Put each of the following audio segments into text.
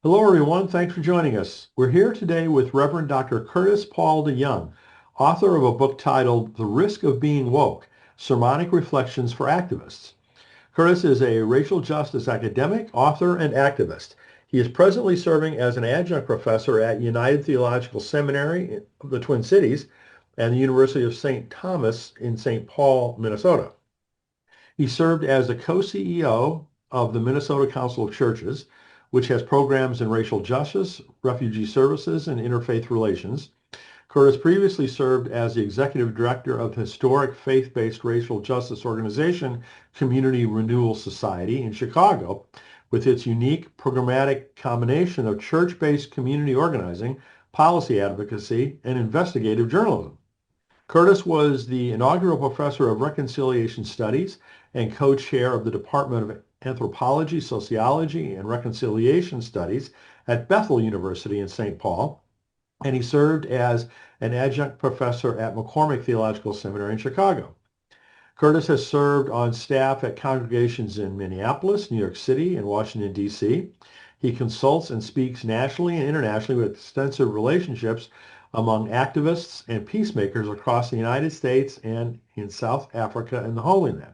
Hello, everyone. Thanks for joining us. We're here today with Reverend Dr. Curtiss Paul DeYoung, author of a book titled The Risk of Being Woke, Sermonic Reflections for Activists. Curtiss is a racial justice academic, author, and activist. He is presently serving as an adjunct professor at United Theological Seminary of the Twin Cities and the University of St. Thomas in St. Paul, Minnesota. He served as the co-CEO of the Minnesota Council of Churches, which has programs in racial justice, refugee services, and interfaith relations. Curtiss previously served as the executive director of the historic faith-based racial justice organization, Community Renewal Society in Chicago, with its unique programmatic combination of church-based community organizing, policy advocacy, and investigative journalism. Curtiss was the inaugural professor of Reconciliation Studies and co-chair of the Department of Anthropology, Sociology, and Reconciliation Studies at Bethel University in St. Paul, and he served as an adjunct professor at McCormick Theological Seminary in Chicago. Curtiss has served on staff at congregations in Minneapolis, New York City, and Washington, D.C. He consults and speaks nationally and internationally with extensive relationships among activists and peacemakers across the United States and in South Africa and the Holy Land.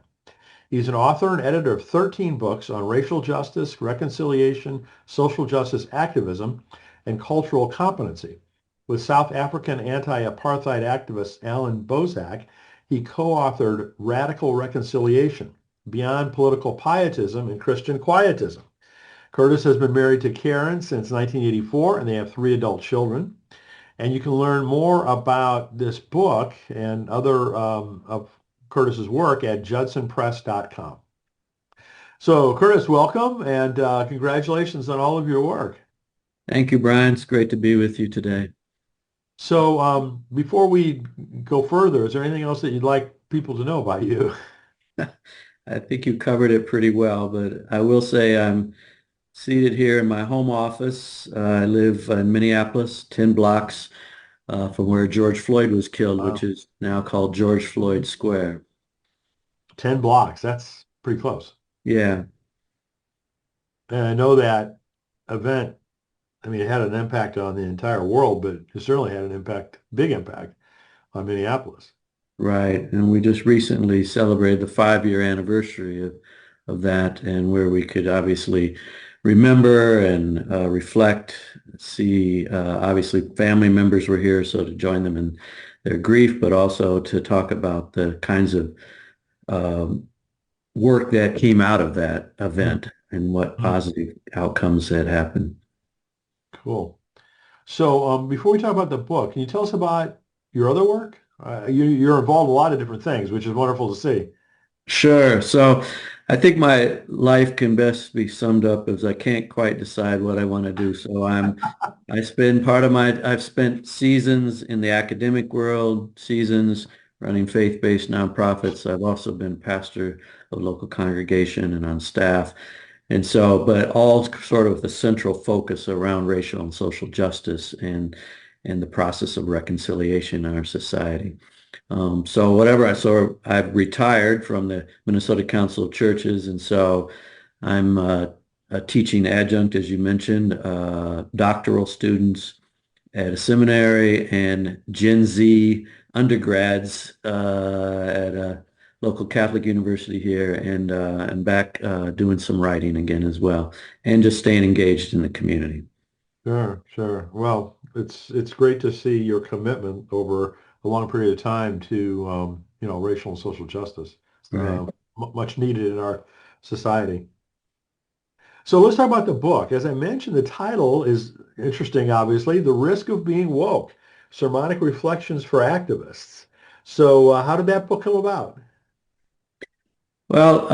He's an author and editor of 13 books on racial justice, reconciliation, social justice activism, and cultural competency. With South African anti-apartheid activist Alan Bozak, he co-authored Radical Reconciliation, Beyond Political Pietism and Christian Quietism. Curtiss has been married to Karen since 1984, and they have 3 adult children. And you can learn more about this book and other of Curtiss's work at judsonpress.com. So Curtiss, welcome and congratulations on all of your work. Thank you, Brian. It's great to be with you today. So before we go further, is there anything else that you'd like people to know about you? I think you covered it pretty well, but I will say I'm seated here in my home office. I live in Minneapolis, 10 blocks from where George Floyd was killed, which Wow. is now called George Floyd Square. 10 blocks. That's pretty close. Yeah, And I know that event, I mean, it had an impact on the entire world, but it certainly had an impact, big impact on Minneapolis. right. And we just recently celebrated the 5-year anniversary of that, and where we could obviously remember and reflect, see, obviously family members were here, so to join them in their grief, but also to talk about the kinds of um, work that came out of that event and what Mhm. positive outcomes had happened. Cool. So before we talk about the book, can you tell us about your other work? You're involved in a lot of different things, which is wonderful to see. Sure. So I think my life can best be summed up as I can't quite decide what I want to do. I spend part of I've spent seasons in the academic world, seasons running faith-based nonprofits. I've also been pastor of a local congregation and on staff. And so, but all sort of the central focus around racial and social justice and the process of reconciliation in our society. So I've retired from the Minnesota Council of Churches, and so I'm a teaching adjunct, as you mentioned, doctoral students at a seminary and Gen Z undergrads at a local Catholic university here, and I'm back doing some writing again as well, and just staying engaged in the community. Sure, sure. Well, it's great to see your commitment over a long period of time to racial and social justice. Right. Much needed in our society. So let's talk about the book. As I mentioned, the title is interesting, obviously, The Risk of Being Woke, Sermonic Reflections for Activists. So how did that book come about? Well,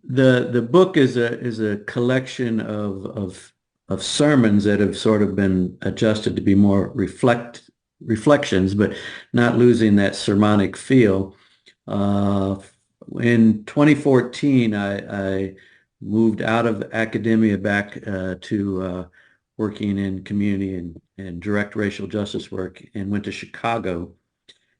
the book is a collection of sermons that have sort of been adjusted to be more reflections, but not losing that sermonic feel. Uh, in 2014, I moved out of academia back to working in community and direct racial justice work, and went to Chicago.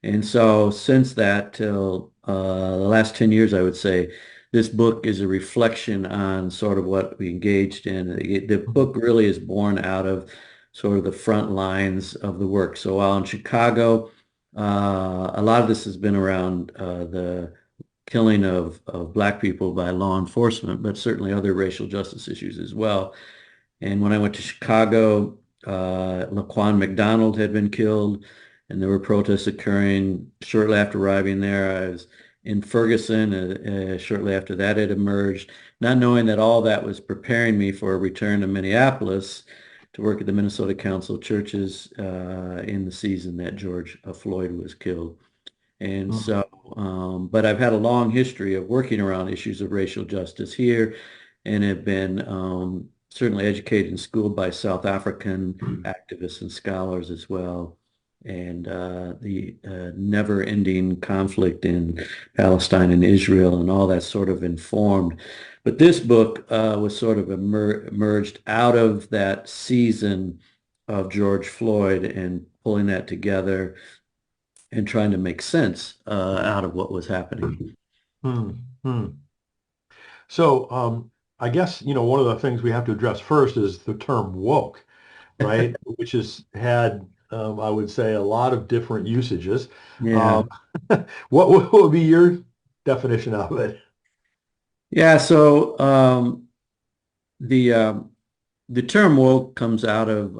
And so since that till the last 10 years, I would say, this book is a reflection on sort of what we engaged in. The book really is born out of sort of the front lines of the work. So while in Chicago, a lot of this has been around the killing of Black people by law enforcement, but certainly other racial justice issues as well. And when I went to Chicago, Laquan McDonald had been killed, and there were protests occurring shortly after arriving there. I was in Ferguson shortly after that had emerged, not knowing that all that was preparing me for a return to Minneapolis to work at the Minnesota Council of Churches in the season that George Floyd was killed. And Mm. so, but I've had a long history of working around issues of racial justice here and have been certainly educated and schooled by South African activists and scholars as well. And the never-ending conflict in Palestine and Israel and all that sort of informed. But this book was sort of emerged out of that season of George Floyd and pulling that together and trying to make sense out of what was happening. Hmm. Hmm. So, I guess, one of the things we have to address first is the term woke, right? Which has had, I would say, a lot of different usages. Yeah. Um, what would be your definition of it? Yeah. So the the term woke comes out of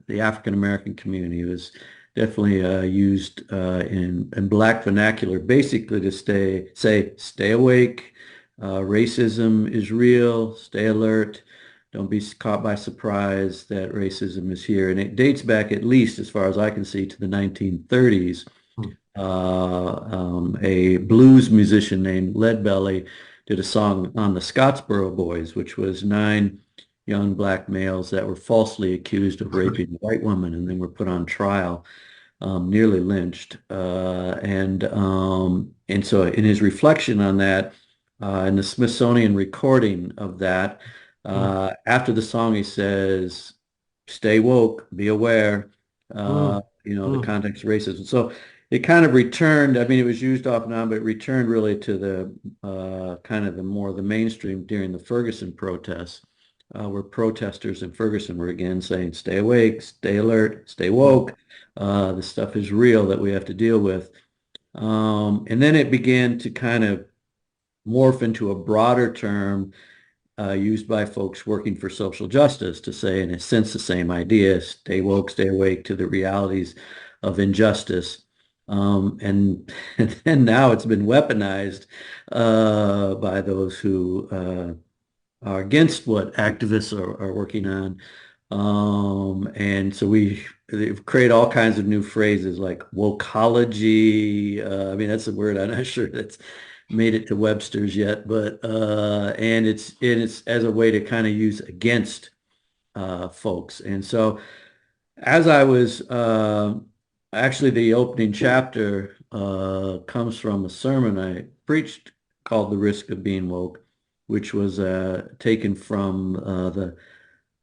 the African American community. It was definitely used in Black vernacular, basically to stay awake. Racism is real. Stay alert. Don't be caught by surprise that racism is here. And it dates back, at least as far as I can see, to the 1930s. Hmm. A blues musician named Leadbelly did a song on the Scottsboro Boys, which was 9 young Black males that were falsely accused of raping a white woman and then were put on trial, nearly lynched. And so in his reflection on that, in the Smithsonian recording of that, Hmm. after the song, he says, "Stay woke, be aware." Hmm. The Hmm. context of racism. So it kind of returned. I mean, it was used off and on, but it returned really to the kind of the mainstream during the Ferguson protests, where protesters in Ferguson were again saying, "Stay awake, stay alert, stay Hmm. woke. This stuff is real that we have to deal with." And then it began to kind of morph into a broader term used by folks working for social justice to say, in a sense, the same idea: stay woke, stay awake to the realities of injustice. And then now it's been weaponized by those who are against what activists are working on. And so they've created all kinds of new phrases like wokeology. I mean, that's a word I'm not sure that's made it to Webster's yet, but and it's as a way to kind of use against folks. And so as I was actually the opening chapter comes from a sermon I preached called "The Risk of Being Woke," which was taken from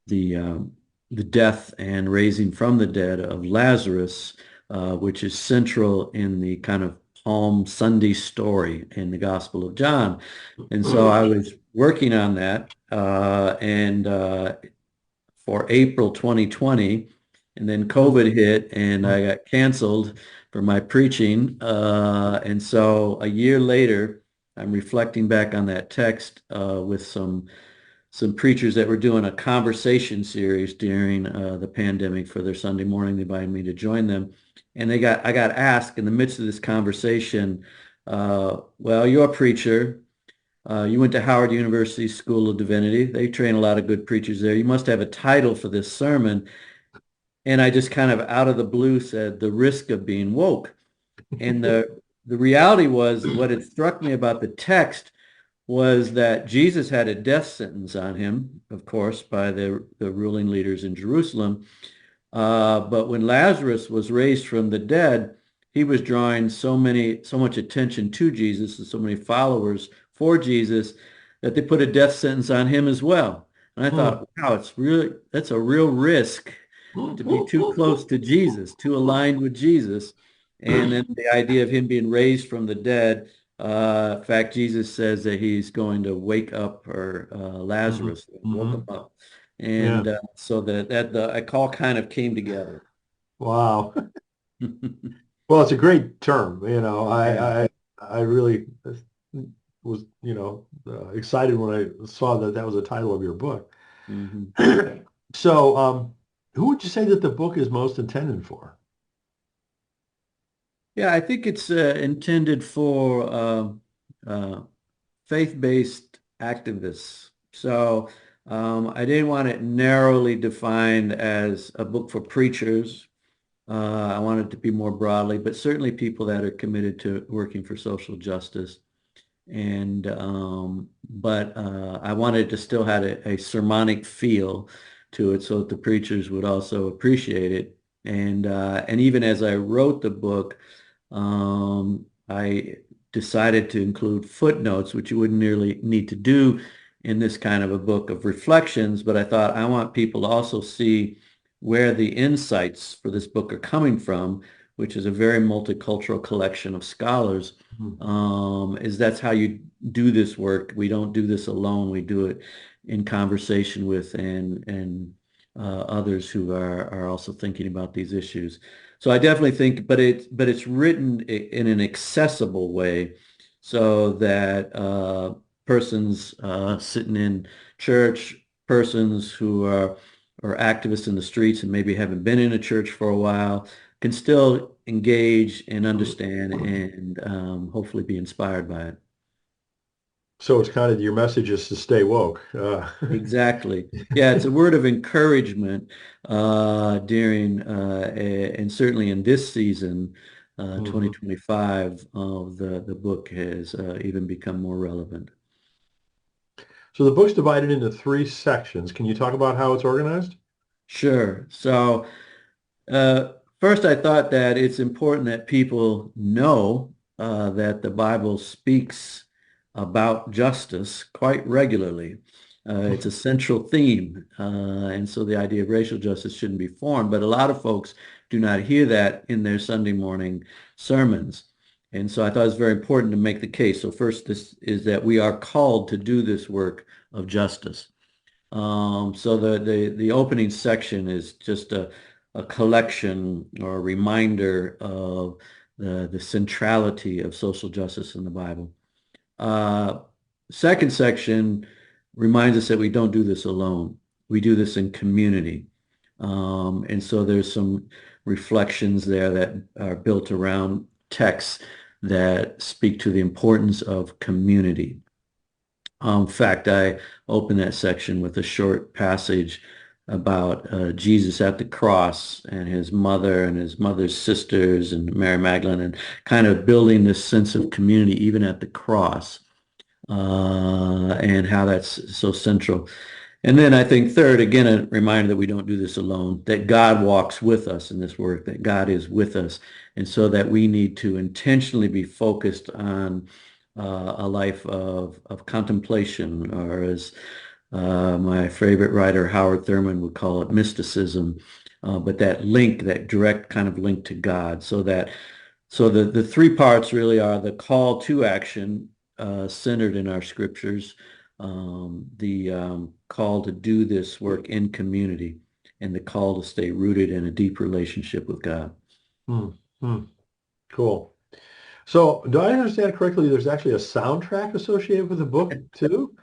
the um, the death and raising from the dead of Lazarus, which is central in the kind of Palm Sunday story in the Gospel of John. And so I was working on that, and for April 2020, and then COVID hit, and I got canceled for my preaching. And so a year later, I'm reflecting back on that text with some preachers that were doing a conversation series during the pandemic for their Sunday morning. They invited me to join them, and I got asked in the midst of this conversation, well, you're a preacher. You went to Howard University School of Divinity. They train a lot of good preachers there. You must have a title for this sermon. And I just kind of out of the blue said, "The Risk of Being Woke." And the reality was, what had struck me about the text was that Jesus had a death sentence on him, of course, by the ruling leaders in Jerusalem. But when Lazarus was raised from the dead, he was drawing so much attention to Jesus and so many followers for Jesus that they put a death sentence on him as well. And I Hmm. thought, wow, that's a real risk to be too close to Jesus, too aligned with Jesus. And then the idea of him being raised from the dead In fact, Jesus says that he's going to wake up or Hmm. Lazarus, woke him Hmm. up, Yeah. and so that the all kind of came together. Wow. Well, it's a great term. Yeah. I really was, excited when I saw that that was the title of your book. hmm So, who would you say that the book is most intended for? Yeah, I think it's intended for uh, faith-based activists. So I didn't want it narrowly defined as a book for preachers. I wanted it to be more broadly, but certainly people that are committed to working for social justice. And but I wanted to still have a sermonic feel to it so that the preachers would also appreciate it. And even as I wrote the book, I decided to include footnotes, which you wouldn't nearly need to do in this kind of a book of reflections, but I thought I want people to also see where the insights for this book are coming from, which is a very multicultural collection of scholars. Hmm. Is that's how you do this work. We don't do this alone. We do it in conversation with and others who are also thinking about these issues. So I definitely think, but it's written in an accessible way, so that persons sitting in church, persons who are activists in the streets and maybe haven't been in a church for a while, can still engage and understand and hopefully be inspired by it. So it's kind of your message is to stay woke. Exactly. Yeah, it's a word of encouragement during and certainly in this season, Mhm. 2025, the book has even become more relevant. So the book's divided into three sections. Can you talk about how it's organized? Sure. So first, I thought that it's important that people know that the Bible speaks about justice quite regularly. It's a central theme, and so the idea of racial justice shouldn't be foreign, but a lot of folks do not hear that in their Sunday morning sermons. And so I thought it was very important to make the case. So first, this is that we are called to do this work of justice. So the opening section is just a collection or a reminder of the centrality of social justice in the Bible. Uh, Second section reminds us that we don't do this alone. We do this in community. And so there's some reflections there that are built around texts that speak to the importance of community. In fact, I open that section with a short passage about Jesus at the cross and his mother's sisters and Mary Magdalene and kind of building this sense of community even at the cross and how that's so central. And then I think third, again, a reminder that we don't do this alone, that God walks with us in this work, that God is with us. And so that we need to intentionally be focused on a life of contemplation, or as my favorite writer, Howard Thurman, would call it mysticism, but that link, that direct kind of link to God, so the three parts really are the call to action centered in our scriptures, the call to do this work in community, and the call to stay rooted in a deep relationship with God. Hmm. Hmm. Cool. So do I understand correctly? There's actually a soundtrack associated with the book too?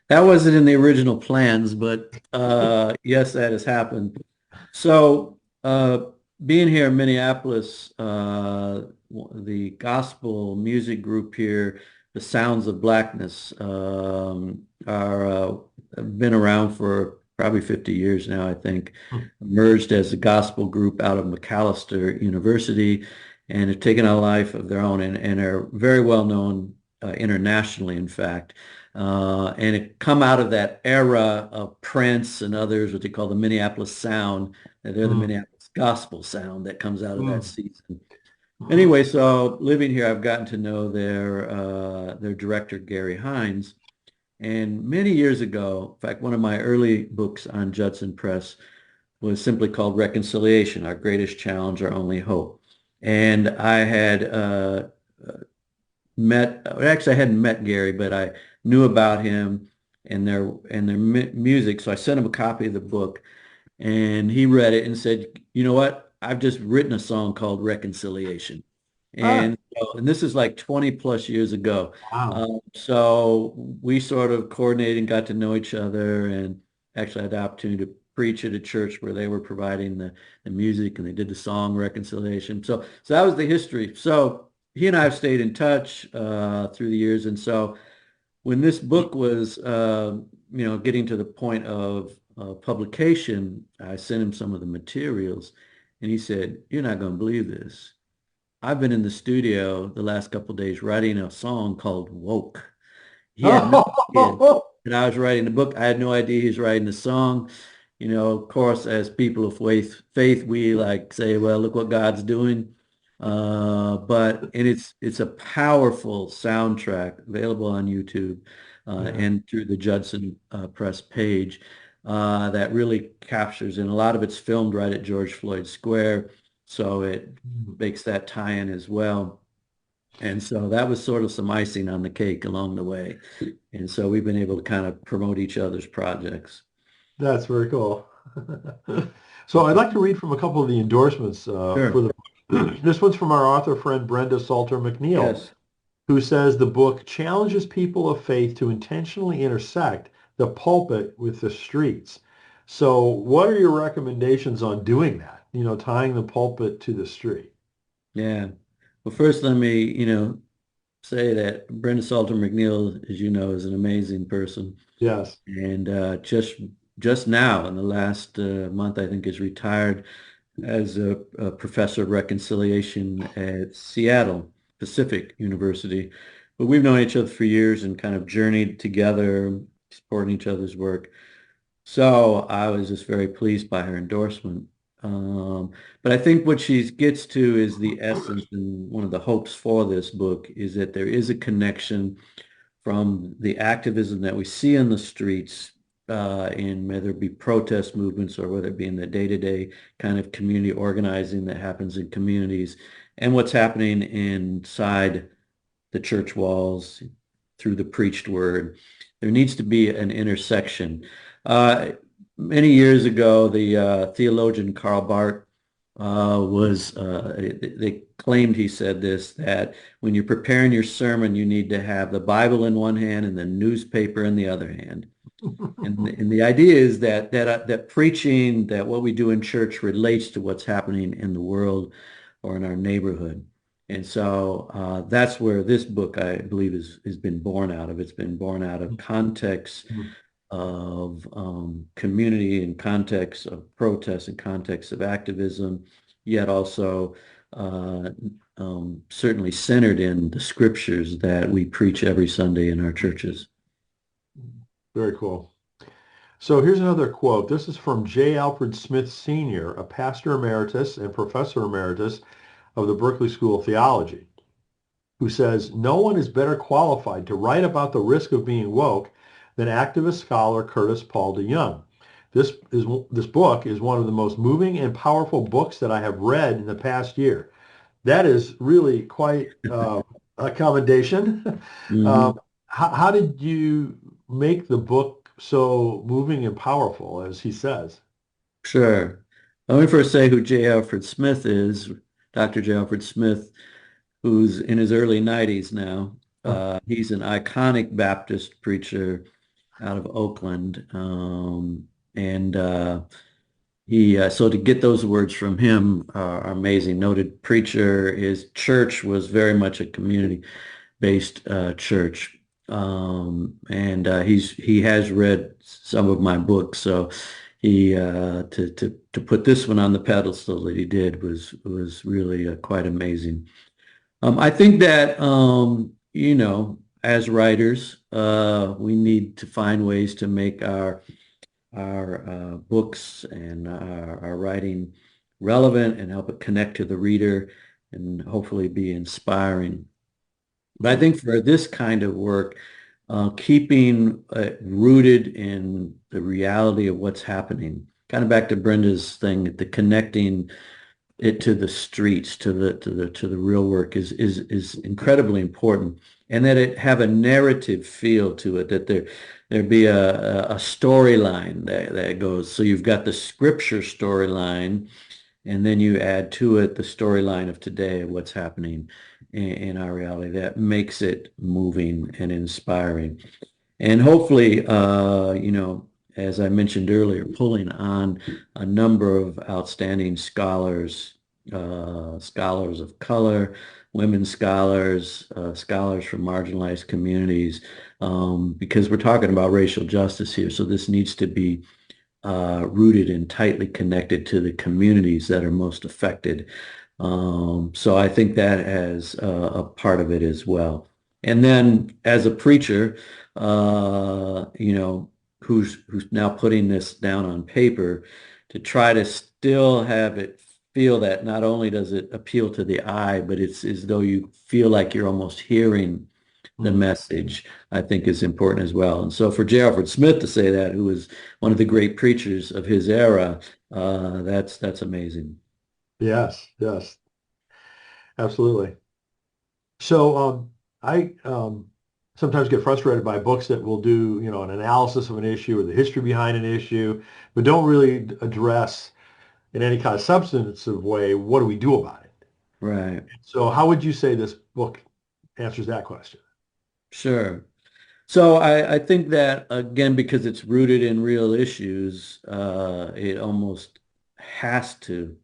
That wasn't in the original plans, but yes, that has happened. So, being here in Minneapolis, the gospel music group here, the Sounds of Blackness, are have been around for probably 50 years now, I think, Hmm. emerged as a gospel group out of McAllister University and have taken a life of their own and are very well known internationally, in fact. And it come out of that era of Prince and others, what they call the Minneapolis Sound. They're the Hmm. Minneapolis Gospel Sound that comes out of that Hmm. season. Anyway, so living here, I've gotten to know their director, Gary Hines. And many years ago, in fact, one of my early books on Judson Press was simply called Reconciliation, Our Greatest Challenge, Our Only Hope. And I had actually I hadn't met Gary, but I knew about him and their music. So I sent him a copy of the book and he read it and said, you know what? I've just written a song called Reconciliation. Ah, And this is like 20 plus years ago. wow. So we sort of coordinated and got to know each other and actually had the opportunity to preach at a church where they were providing the music and they did the song Reconciliation. So that was the history. So he and I have stayed in touch through the years. And so when this book was, getting to the point of publication, I sent him some of the materials, and he said, "You're not going to believe this. I've been in the studio the last couple of days writing a song called Woke." He had no idea that I was writing the book. I had no idea he was writing the song. Of course, as people of faith, we like say, well, look what God's doing. And it's a powerful soundtrack available on YouTube Yeah. and through the Judson Press page that really captures, and a lot of it's filmed right at George Floyd Square, so it makes that tie-in as well. And so that was sort of some icing on the cake along the way. And so we've been able to kind of promote each other's projects. That's very cool. So I'd like to read from a couple of the endorsements for Sure. the book. This one's from our author friend Brenda Salter McNeil, Yes. who says the book challenges people of faith to intentionally intersect the pulpit with the streets. So what are your recommendations on doing that? Tying the pulpit to the street. Yeah. Well, first, let me, say that Brenda Salter McNeil, as you know, is an amazing person. Yes. And just now, in the last month, I think, is retired as a professor of reconciliation at Seattle Pacific University. But we've known each other for years and kind of journeyed together, supporting each other's work. So I was just very pleased by her endorsement. But I think what she gets to is the essence, and one of the hopes for this book is that there is a connection from the activism that we see in the streets, in whether it be protest movements or whether it be in the day-to-day kind of community organizing that happens in communities, and what's happening inside the church walls through the preached word. There needs to be an intersection. Many years ago, the theologian Karl Barth they claimed he said this, that when you're preparing your sermon, you need to have the Bible in one hand and the newspaper in the other hand. And the idea is that preaching, that what we do in church relates to what's happening in the world or in our neighborhood. And so that's where this book, I believe, has been born out of. It's been born out of context of community and context of protest and context of activism, yet also uh, certainly centered in the scriptures that we preach every Sunday in our churches. Very cool. So here's another quote. This is from J. Alfred Smith Sr., a pastor emeritus and professor emeritus of the Berkeley School of Theology, who says, no one is better qualified to write about the risk of being woke than activist scholar Curtiss Paul DeYoung. This book is one of the most moving and powerful books that I have read in the past year. That is really quite a commendation. Mhm. How did you make the book so moving and powerful, as he says? Sure. Let me first say who J. Alfred Smith is. Dr. J. Alfred Smith, who's in his early 90s now. He's an iconic Baptist preacher out of Oakland. And so to get those words from him are amazing. Noted preacher. His church was very much a community-based church. And he has read some of my books. So to put this one on the pedestal that he did was really quite amazing. I think that as writers, we need to find ways to make our books and our writing relevant and help it connect to the reader and hopefully be inspiring. But I think for this kind of work, keeping rooted in the reality of what's happening, kind of back to Brenda's thing, the connecting it to the streets, to the real work is incredibly important, and that it have a narrative feel to it, that there be a storyline that goes. So you've got the scripture storyline, and then you add to it the storyline of today of what's happening in our reality that makes it moving and inspiring. And hopefully, as I mentioned earlier, pulling on a number of outstanding scholars, scholars of color, women scholars, scholars from marginalized communities, because we're talking about racial justice here. So this needs to be rooted and tightly connected to the communities that are most affected. So I think that has a part of it as well. And then as a preacher, who's now putting this down on paper, to try to still have it feel that not only does it appeal to the eye, but it's as though you feel like you're almost hearing the Mm. message, I think is important as well. And so for J. Alfred Smith to say that, who was one of the great preachers of his era, that's amazing. Yes, yes, absolutely. So I sometimes get frustrated by books that will do, an analysis of an issue or the history behind an issue, but don't really address in any kind of substantive way, what do we do about it? Right. So how would you say this book answers that question? Sure. So I think that again, because it's rooted in real issues, it almost has to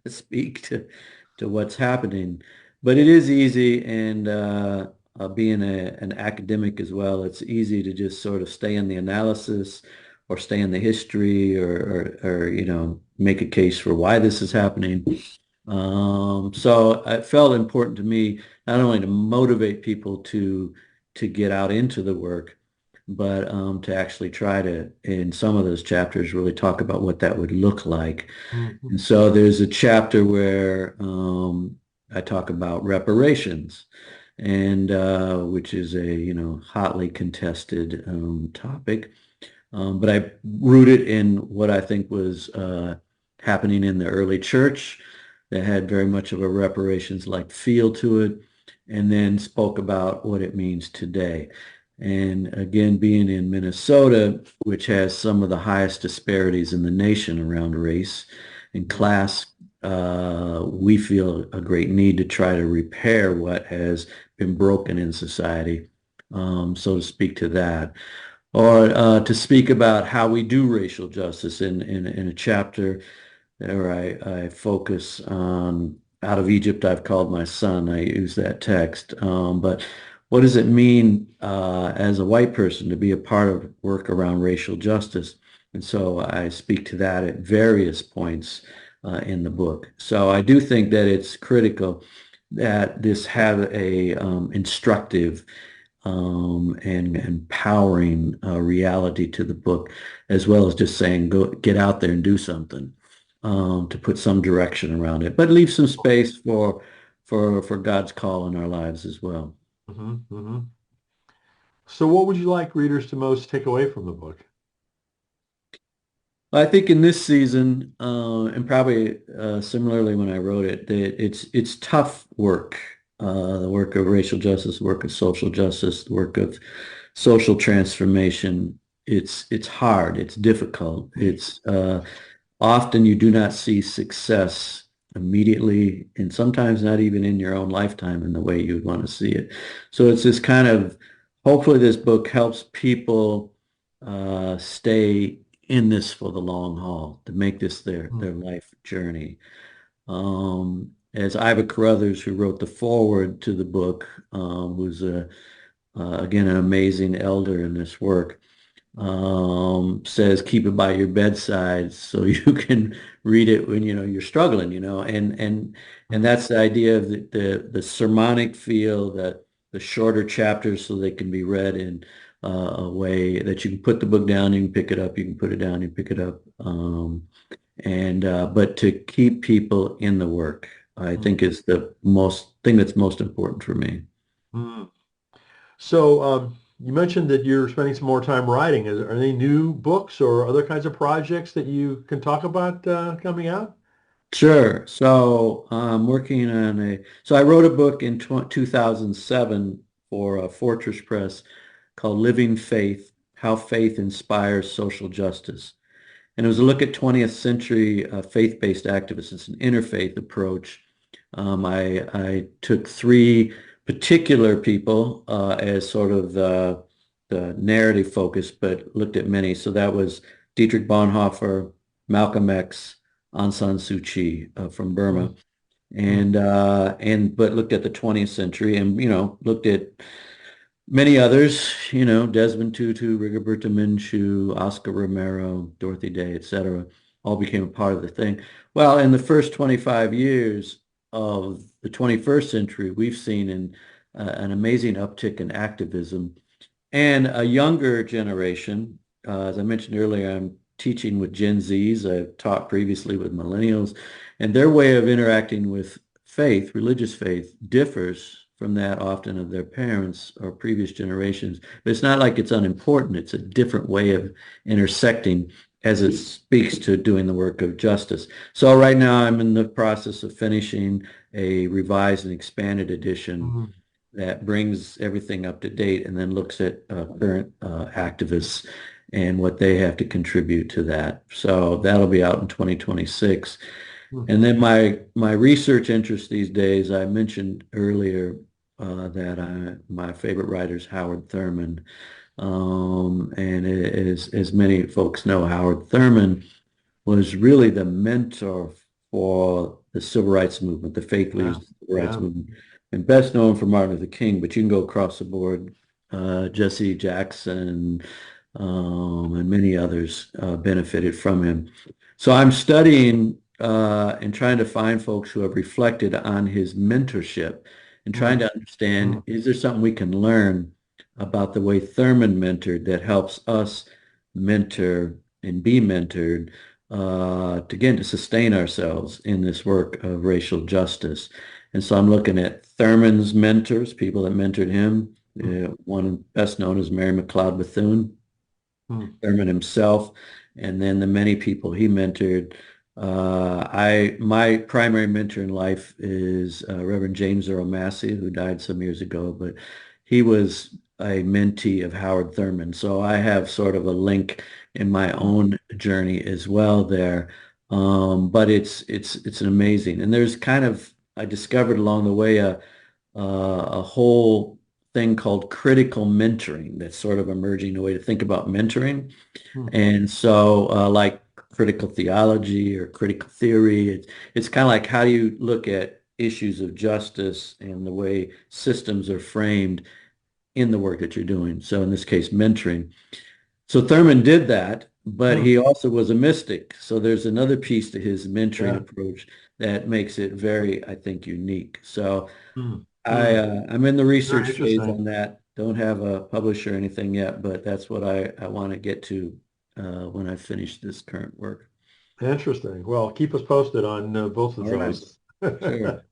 speak to what's happening. But it is easy, and being an academic as well, it's easy to just sort of stay in the analysis or stay in the history or make a case for why this is happening. So it felt important to me not only to motivate people to get out into the work, but to actually try to, in some of those chapters, really talk about what that would look like. Mhm. And so there's a chapter where I talk about reparations, and which is a hotly contested topic. But I root it in what I think was happening in the early church that had very much of a reparations-like feel to it, and then spoke about what it means today. And again, being in Minnesota, which has some of the highest disparities in the nation around race and class, we feel a great need to try to repair what has been broken in society. So to speak to that, or to speak about how we do racial justice in a chapter where I focus on out of Egypt I've called my son. I use that text. But what does it mean as a white person to be a part of work around racial justice? And so I speak to that at various points in the book. So I do think that it's critical that this have a instructive and empowering reality to the book, as well as just saying, go get out there and do something to put some direction around it, but leave some space for God's call in our lives as well. Mhm, mhm. So what would you like readers to most take away from the book? I think in this season, and probably similarly when I wrote it, that it's tough work, the work of racial justice, the work of social justice, the work of social transformation. It's hard, it's difficult, it's often you do not see success immediately, and sometimes not even in your own lifetime in the way you would want to see it. So it's this kind of, hopefully this book helps people stay in this for the long haul, to make this their Mm. life journey. As Iva Carruthers, who wrote the foreword to the book, who's again an amazing elder in this work, says keep it by your bedside so you can read it when you're struggling, and Mhm. that's the idea of the sermonic feel, that the shorter chapters so they can be read in a way that you can put the book down, you can pick it up, you can put it down, you pick it up, and but to keep people in the work, I Mm. think is the most thing that's most important for me. Mm. So you mentioned that you're spending some more time writing. Are there any new books or other kinds of projects that you can talk about coming out? Sure. So I'm working on so I wrote a book in 2007 for Fortress Press called Living Faith, How Faith Inspires Social Justice. And it was a look at 20th century faith-based activists. It's an interfaith approach. I took three particular people as sort of the narrative focus, but looked at many. So that was Dietrich Bonhoeffer, Malcolm X, Aung San Suu Kyi from Burma, Mm, mm, and but looked at the 20th century and looked at many others, Desmond Tutu, Rigoberta Menchú, Oscar Romero, Dorothy Day, etc., all became a part of the thing. Well, in the first 25 years of the 21st century, we've seen an amazing uptick in activism and a younger generation. As I mentioned earlier, I'm teaching with Gen Zs. I've taught previously with millennials, and their way of interacting with faith, religious faith, differs from that often of their parents or previous generations. But it's not like it's unimportant. It's a different way of intersecting as it speaks to doing the work of justice. So right now I'm in the process of finishing a revised and expanded edition mm, that brings everything up to date and then looks at current activists and what they have to contribute to that. So that'll be out in 2026. mm, And then my research interest these days, I mentioned earlier that my favorite writer is Howard Thurman. And as many folks know, Howard Thurman was really the mentor for the civil rights movement, the faith yeah, leaders of the civil rights yeah. movement, and best known for Martin Luther King, but you can go across the board. Jesse Jackson and many others benefited from him. So I'm studying and trying to find folks who have reflected on his mentorship and trying Mm, to understand, mm, is there something we can learn about the way Thurman mentored that helps us mentor and be mentored to again to sustain ourselves in this work of racial justice. And so I'm looking at Thurman's mentors, people that mentored him. mm, One best known is Mary McLeod Bethune, mm, Thurman himself, and then the many people he mentored. My primary mentor in life is Reverend James Earl Massey, who died some years ago, but he was a mentee of Howard Thurman. So I have sort of a link in my mm, own journey as well there. But it's an amazing, and there's kind of I discovered along the way a whole thing called critical mentoring that's sort of emerging a way to think about mentoring. mm. And so, like critical theology or critical theory, it's kind of like how do you look at issues of justice and the way systems are framed in the work that you're doing. So in this case, mentoring. So Thurman did that, but Mm, he also was a mystic. So there's another piece to his mentoring yeah. approach that makes it very, I think, unique. So Mm, mm. I'm in the Very research phase interesting. on that. Don't have a publisher or anything yet, but that's what I want to get to when I finish this current work. Interesting. Well, keep us posted on both of All right, those. sure.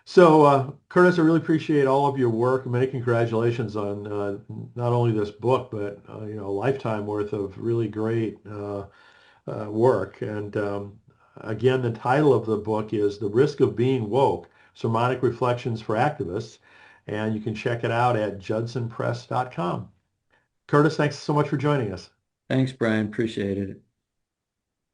So, Curtis, I really appreciate all of your work. Many congratulations on not only this book, but a lifetime worth of really great work. And again, the title of the book is "The Risk of Being Woke: Sermonic Reflections for Activists," and you can check it out at judsonpress.com. Curtis, thanks so much for joining us. Thanks, Brian. Appreciate it.